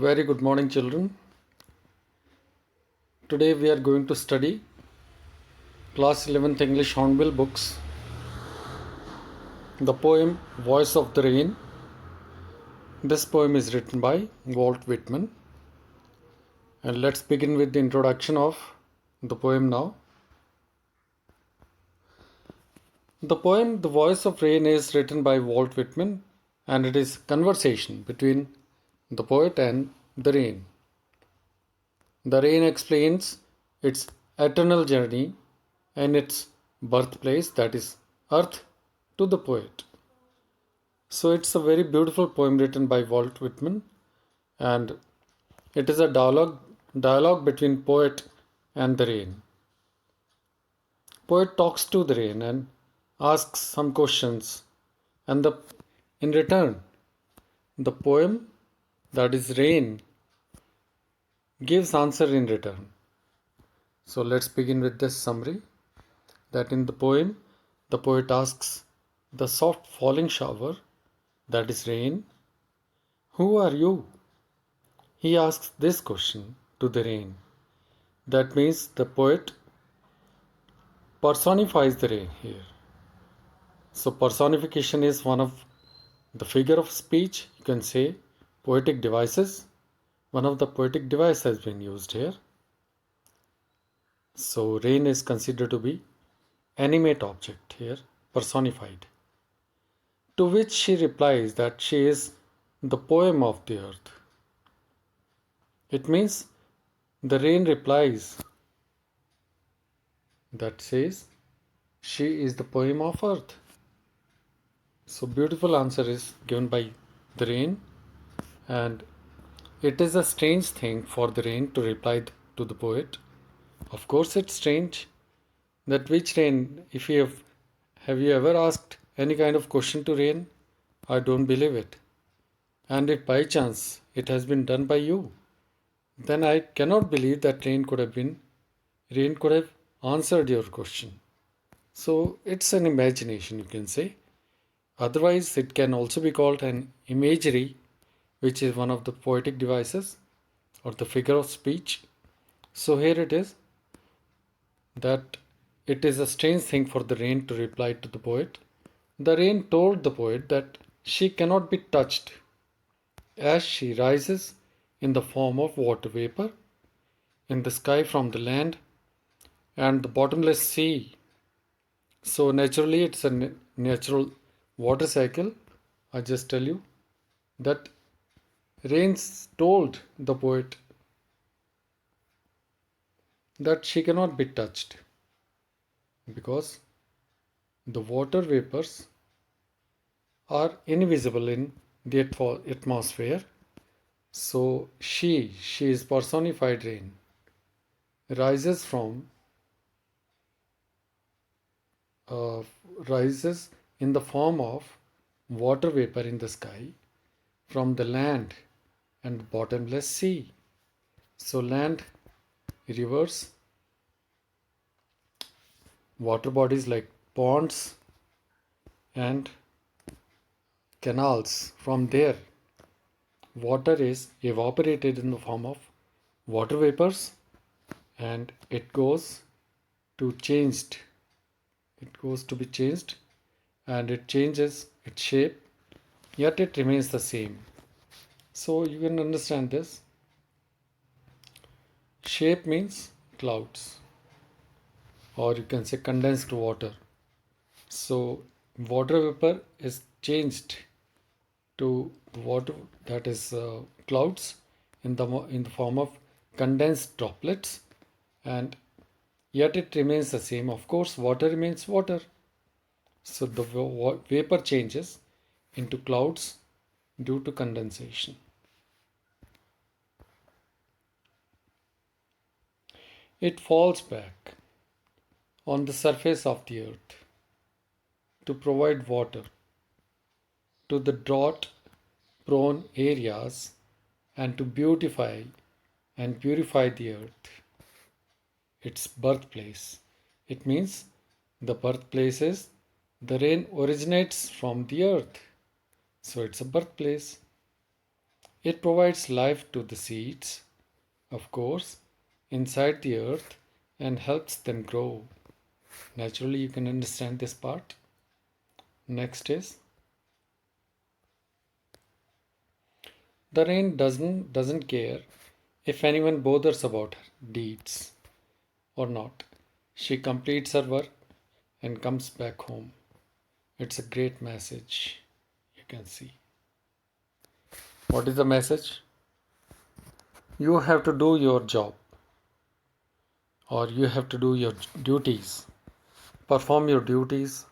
Very good morning, children. Today we are going to study class 11th English Hornbill books, the poem Voice of the Rain. This poem is written by Walt Whitman. And let's begin with the introduction of the poem now. The poem The Voice of Rain is written by Walt Whitman, and it is conversation between the poet and the rain. The rain explains its eternal journey and its birthplace, that is, earth, to the poet. So it's a very beautiful poem written by Walt Whitman, and it is a dialogue between poet and the rain. Poet talks to the rain and asks some questions, and in return, the poem, that is rain, gives answer in return. So let's begin with this summary. That in the poem, the poet asks the soft falling shower, that is rain, "Who are you?" He asks this question to the rain. That means the poet personifies the rain here. So personification is one of the figure of speech, you can say poetic devices. One of the poetic devices has been used here. So rain is considered to be animate object here, personified. To which she replies that she is the poem of the earth. It means the rain replies that says she is the poem of earth. So beautiful answer is given by the rain, and it is a strange thing for the rain to reply to the poet. Of course it's strange that which rain, if you have you ever asked any kind of question to rain? I don't believe it. And if by chance it has been done by you, then I cannot believe that rain could have answered your question. So it's an imagination, you can say. Otherwise, it can also be called an imagery, which is one of the poetic devices or the figure of speech. So here it is that it is a strange thing for the rain to reply to the poet. The rain told the poet that she cannot be touched as she rises in the form of water vapor in the sky from the land and the bottomless sea. So naturally it's a natural water cycle. I just tell you that rains told the poet that she cannot be touched because the water vapors are invisible in the atmosphere. So she is personified rain, rises from rises in the form of water vapor in the sky from the land and bottomless sea. So land, rivers, water bodies like ponds and canals, from there water is evaporated in the form of water vapors, and it goes to be changed, and it changes its shape, yet it remains the same. So you can understand this. Shape means clouds, or you can say condensed water. So water vapor is changed to water, that is clouds, in the form of condensed droplets, and yet it remains the same. Of course water remains water. So the vapor changes into clouds due to condensation. It falls back on the surface of the earth to provide water to the drought prone areas and to beautify and purify the earth, its birthplace. It means the birthplace is the rain originates from the earth, so it's a birthplace. It provides life to the seeds, of course, inside the earth and helps them grow. Naturally, you can understand this part. Next is the rain doesn't care if anyone bothers about her deeds or not. She completes her work and comes back home. It's a great message. You can see. What is the message? You have to do your job or you have to do your duties. Perform your duties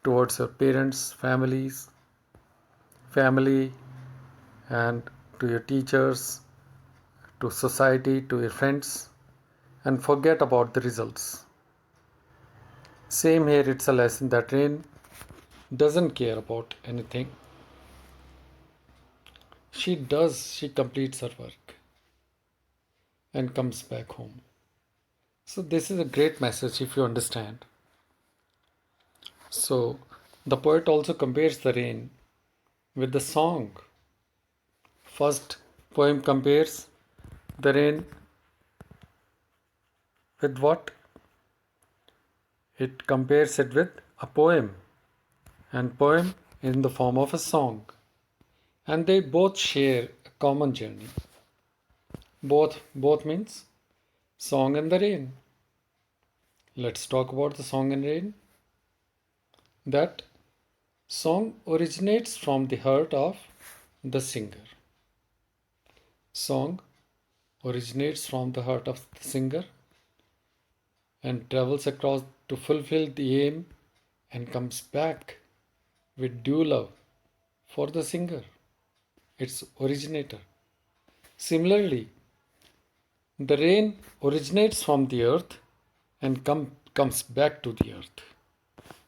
towards your parents, family, and to your teachers, to society, to your friends, and forget about the results. Same here, it's a lesson that rain doesn't care about anything. She completes her work and comes back home. So, this is a great message if you understand. So, the poet also compares the rain with the song. First poem compares the rain with what? It compares it with a poem, and poem in the form of a song. And they both share a common journey. Both means song and the rain. Let's talk about the song and rain. That song originates from the heart of the singer. Song originates from the heart of the singer and travels across to fulfill the aim and comes back with due love for the singer, its originator. Similarly, the rain originates from the earth and comes back to the earth.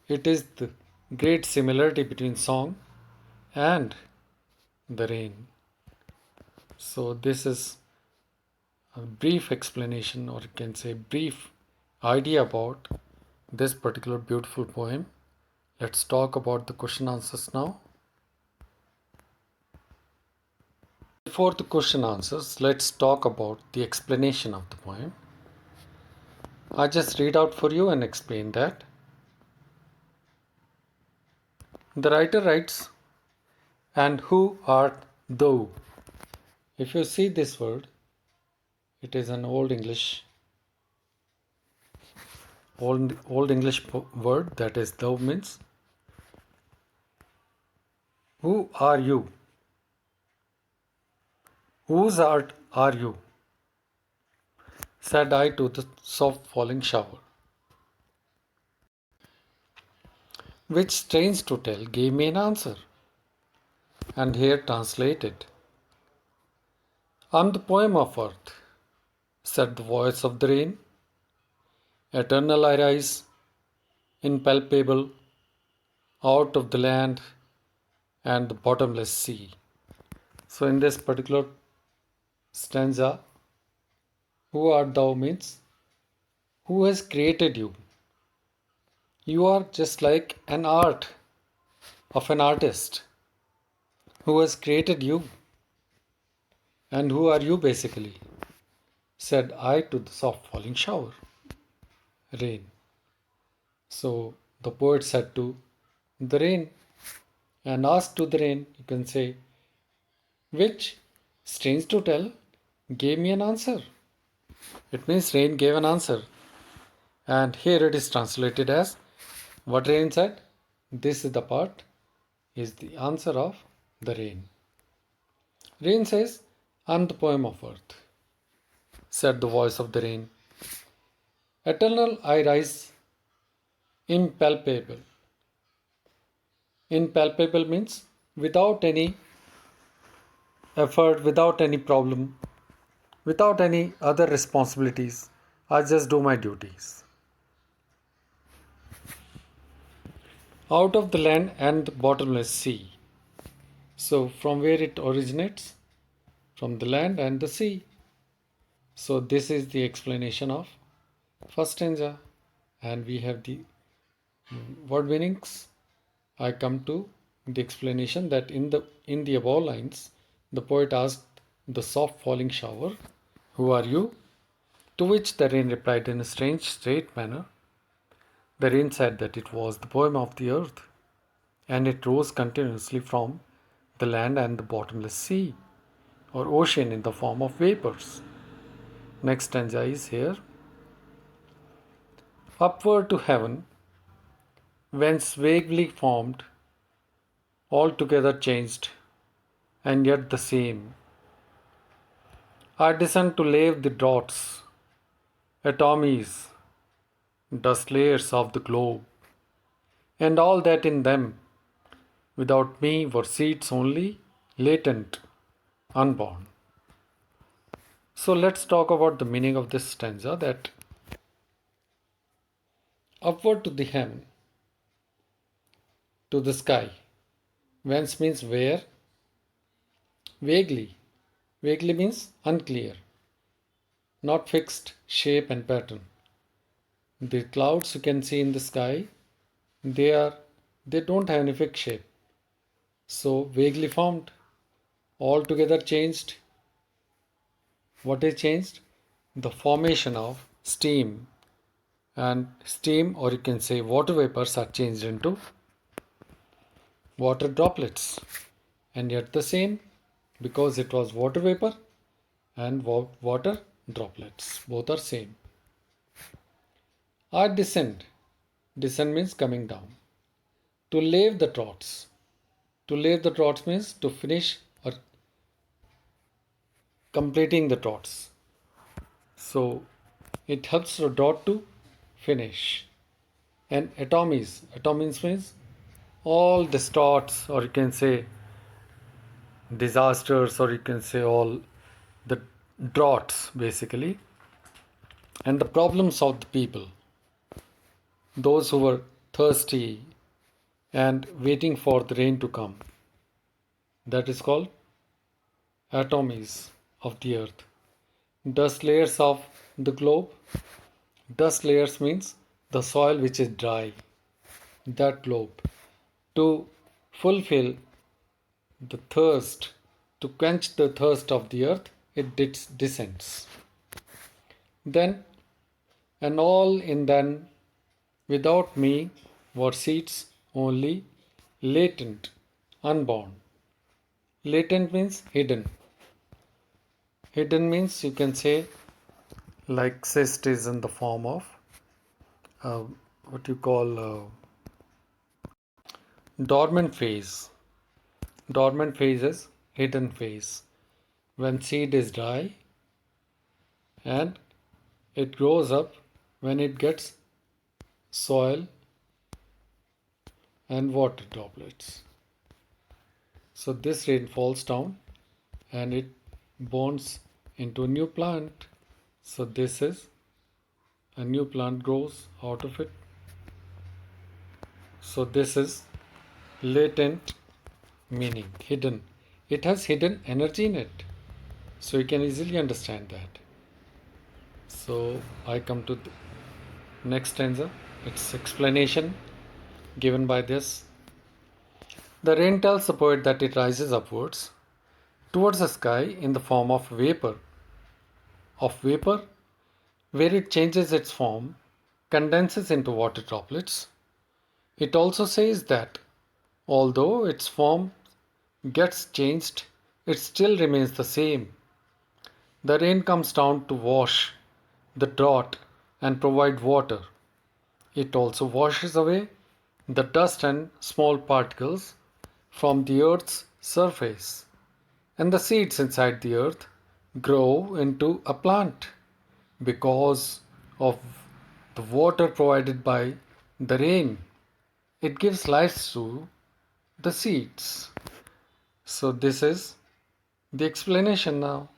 It is the great similarity between song and the rain. So, this is a brief explanation, or you can say brief idea about this particular beautiful poem. Let's talk about the question answers now. Before the question answers, let's talk about the explanation of the poem. I just read out for you and explain that. The writer writes, "And who art thou?" If you see this word, it is an old English word, that is thou means who are you? Whose art are you? Said I to the soft falling shower, which strange to tell gave me an answer. And here translated, I'm the poem of earth, said the voice of the rain. Eternal I rise, impalpable, out of the land and the bottomless sea. So in this particular stanza, who art thou means who has created you? You are just like an art of an artist who has created you. And who are you basically? Said I to the soft falling shower, rain. So the poet said to the rain and asked to the rain, you can say, which, strange to tell, gave me an answer. It means rain gave an answer. And here it is translated as what rain said. This is the part, is the answer of the rain. Rain says, I'm the poem of earth, said the voice of the rain. Eternal I rise, impalpable. Impalpable means without any effort, without any problem, without any other responsibilities. I just do my duties. Out of the land and the bottomless sea. So, from where it originates? From the land and the sea. So, this is the explanation of first stanza, and we have the word meanings. I come to the explanation that in the above lines, The poet asked the soft falling shower, "Who are you?" To which the rain replied in a strange, straight manner. The rain said that it was the poem of the earth, and it rose continuously from the land and the bottomless sea, or ocean, in the form of vapors. Next stanza is here. Upward to heaven, whence vaguely formed, altogether changed, and yet the same. I descend to lave the draughts, atomies, dust layers of the globe, and all that in them, without me, were seeds only, latent, unborn. So let's talk about the meaning of this stanza, that upward to the heaven, to the sky. Whence means where. Vaguely. Vaguely means unclear, not fixed shape and pattern. The clouds you can see in the sky, they are they don't have any fixed shape. So vaguely formed, altogether changed. What is changed? The formation of steam, and steam, or you can say water vapors, are changed into water droplets, and yet the same, because it was water vapor and water droplets, both are same. I descend. Descend means coming down. To lave the draughts. To lave the draughts means to finish or completing the draughts. So it helps the drought to finish. And atomies means all distorts, or you can say disasters, or you can say all the droughts basically, and the problems of the people, those who were thirsty and waiting for the rain to come. That is called atomies of the earth. Dust layers of the globe. Dust layers means the soil which is dry, that globe. To fulfill the thirst, to quench the thirst of the earth, it descends. Then, and all in them, without me, were seeds only, latent, unborn. Latent means hidden. Hidden means you can say like cyst is in the form of uh, what you call dormant phase. Dormant phase is hidden phase. When seed is dry and it grows up when it gets soil and water droplets. So this rain falls down and it bonds into a new plant. So this is a new plant grows out of it. So this is latent meaning, hidden. It has hidden energy in it. So you can easily understand that. So I come to the next stanza. Its explanation given by this. The rain tells the poet that it rises upwards towards the sky in the form of vapor, where it changes its form, condenses into water droplets. It also says that although its form gets changed, it still remains the same. The rain comes down to wash the drought and provide water. It also washes away the dust and small particles from the earth's surface, and the seeds inside the earth grow into a plant because of the water provided by the rain. It gives life to the seeds. So this is the explanation. Now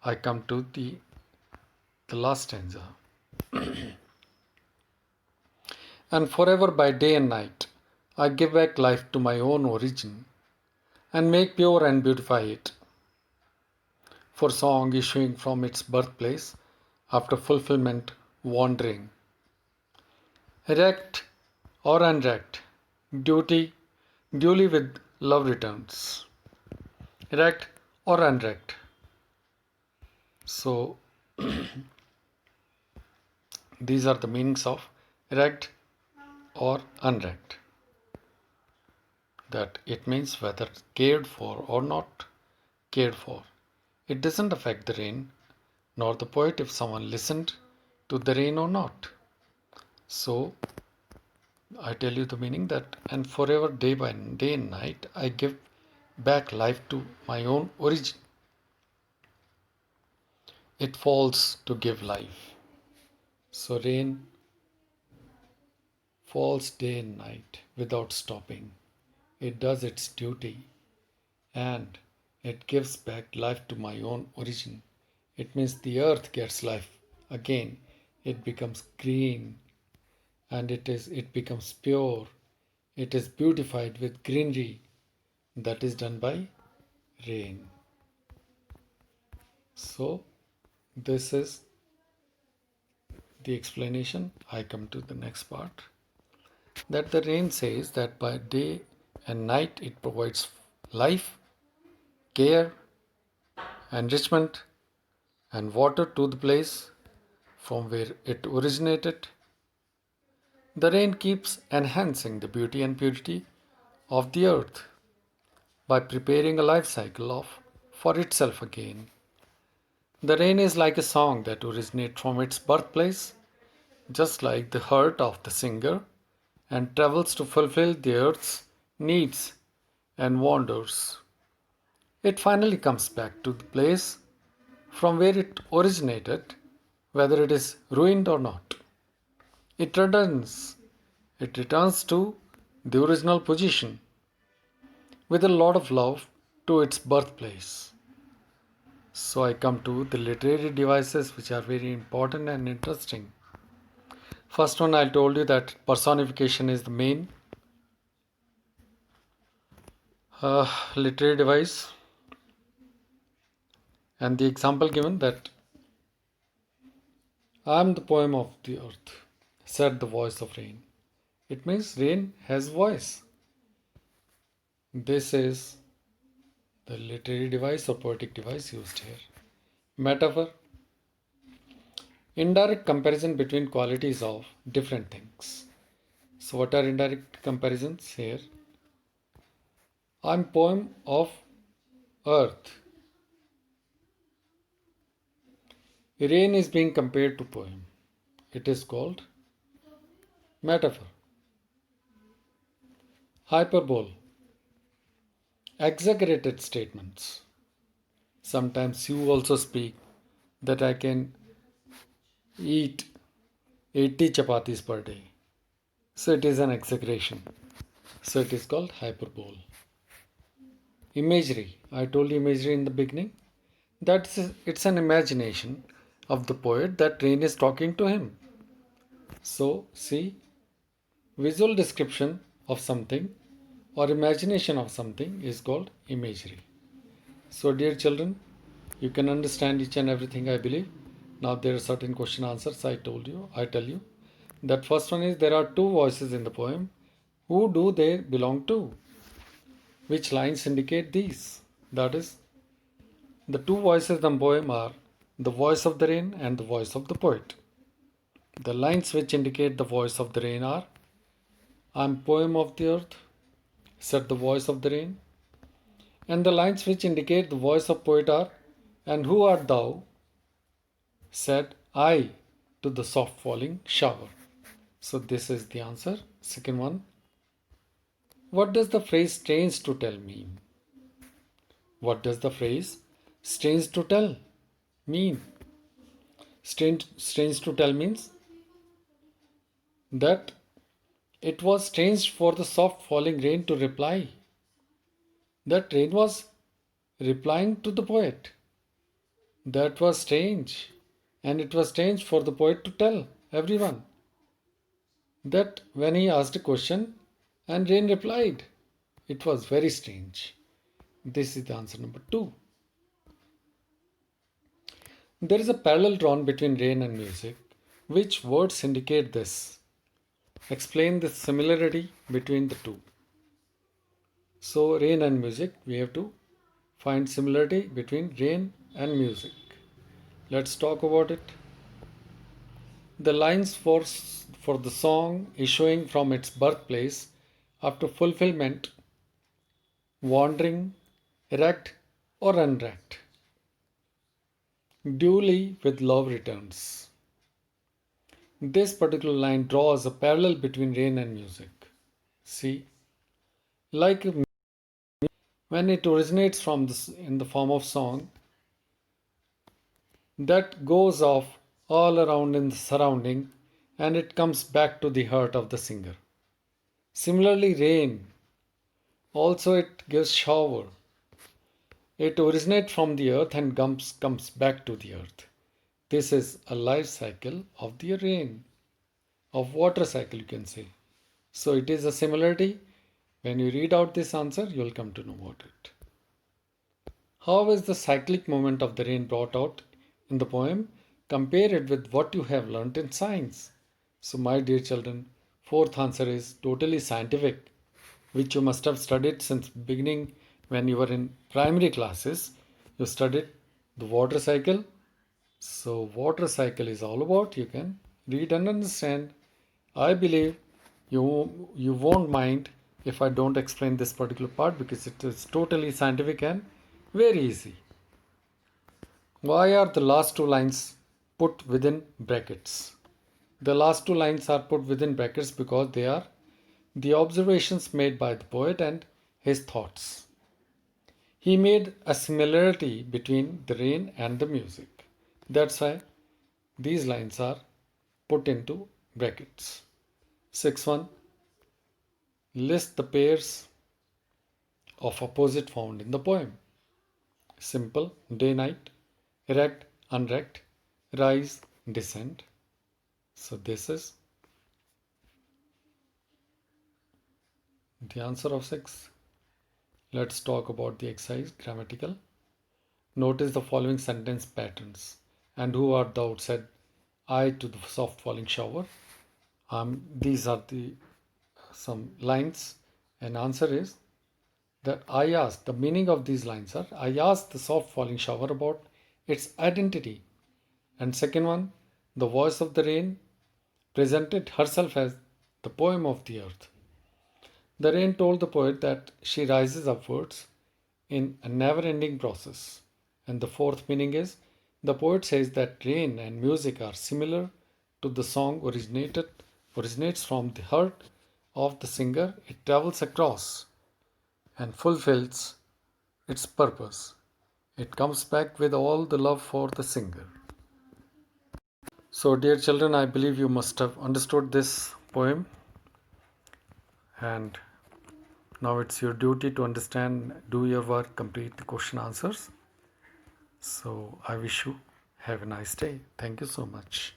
I come to the last stanza. And forever by day and night I give back life to my own origin and make pure and beautify it. For song issuing from its birthplace after fulfillment wandering. Erect or unwrecked, duty duly with love returns. Erect or unrect. So these are the meanings of erect or unrect. That it means whether cared for or not cared for. It doesn't affect the rain nor the poet if someone listened to the rain or not. So I tell you the meaning that, and forever, day by day and night, I give back life to my own origin. It falls to give life. So rain falls day and night without stopping. It does its duty and it gives back life to my own origin. It means the earth gets life again. It becomes green and it becomes pure. It is beautified with greenery that is done by rain. So this is the explanation. I come to the next part. That the rain says that by day and night it provides life, care, enrichment, and water to the place from where it originated. The rain keeps enhancing the beauty and purity of the earth by preparing a life cycle for itself again. The rain is like a song that originates from its birthplace, just like the heart of the singer, and travels to fulfill the earth's needs and wanders. It finally comes back to the place from where it originated, whether it is ruined or not. It returns. It returns to the original position with a lot of love to its birthplace. So I come to the literary devices which are very important and interesting. First one, I told you that personification is the main literary device, and the example given that I am the poem of the earth, said the voice of rain. It means rain has voice. This is the literary device or poetic device used here. Metaphor, indirect comparison between qualities of different things. So what are indirect comparisons here? I am poem of earth. Rain is being compared to poem. It is called metaphor. Hyperbole, exaggerated statements. Sometimes you also speak that I can eat 80 chapatis per day. So it is an exaggeration. So it is called hyperbole. Imagery. I told you imagery in the beginning. It's an imagination of the poet that rain is talking to him. So see, visual description of something or imagination of something is called imagery. So dear children, you can understand each and everything I believe. Now there are certain question answers I tell you. That first one is there are two voices in the poem. Who do they belong to? Which lines indicate these? That is, the two voices in the poem are the voice of the rain and the voice of the poet. The lines which indicate the voice of the rain are I am poem of the earth, said the voice of the rain. And the lines which indicate the voice of poet are and who art thou, said I to the soft falling shower. So this is the answer. Second one. What does the phrase strange to tell mean? What does the phrase strange to tell mean? Strange to tell means that it was strange for the soft falling rain to reply. That rain was replying to the poet. That was strange. And it was strange for the poet to tell everyone that when he asked a question and rain replied. It was very strange. This is the answer number 2. There is a parallel drawn between rain and music. Which words indicate this? Explain the similarity between the two. So rain and music, we have to find similarity between rain and music. Let's talk about it. The lines for the song issuing from its birthplace after fulfillment, wandering, erect or unwrecked, duly with love returns. This particular line draws a parallel between rain and music. See, like when it originates from this in the form of song, that goes off all around in the surrounding and it comes back to the heart of the singer. Similarly, rain also it gives shower. It originates from the earth and comes back to the earth. This is a life cycle of the rain, of water cycle you can say. So it is a similarity. When you read out this answer, you will come to know about it. How is the cyclic movement of the rain brought out in the poem? Compare it with what you have learnt in science. So, my dear children, fourth answer is totally scientific, which you must have studied since beginning when you were in primary classes. You studied the water cycle. So, water cycle is all about you can read and understand. I believe you won't mind if I don't explain this particular part because it is totally scientific and very easy. Why are the last two lines put within brackets? The last two lines are put within brackets because they are the observations made by the poet and his thoughts. He made a similarity between the rain and the music. That's why these lines are put into brackets. 6.1. List the pairs of opposite found in the poem. Simple, day, night, erect, unrect, rise, descend. So this is the answer of 6. Let's talk about the exercise grammatical. Notice the following sentence patterns. And who art thou? Said I to the soft falling shower. These are the some lines, and answer is that I asked. The meaning of these lines are I asked the soft falling shower about its identity. And second one, the voice of the rain presented herself as the poem of the earth. The rain told the poet that she rises upwards in a never ending process. And the fourth meaning is the poet says that rain and music are similar to the song originates from the heart of the singer. It travels across and fulfills its purpose. It comes back with all the love for the singer. So, dear children, I believe you must have understood this poem, and now it's your duty to understand, do your work, complete the question answers. So, I wish you have a nice day. Thank you so much.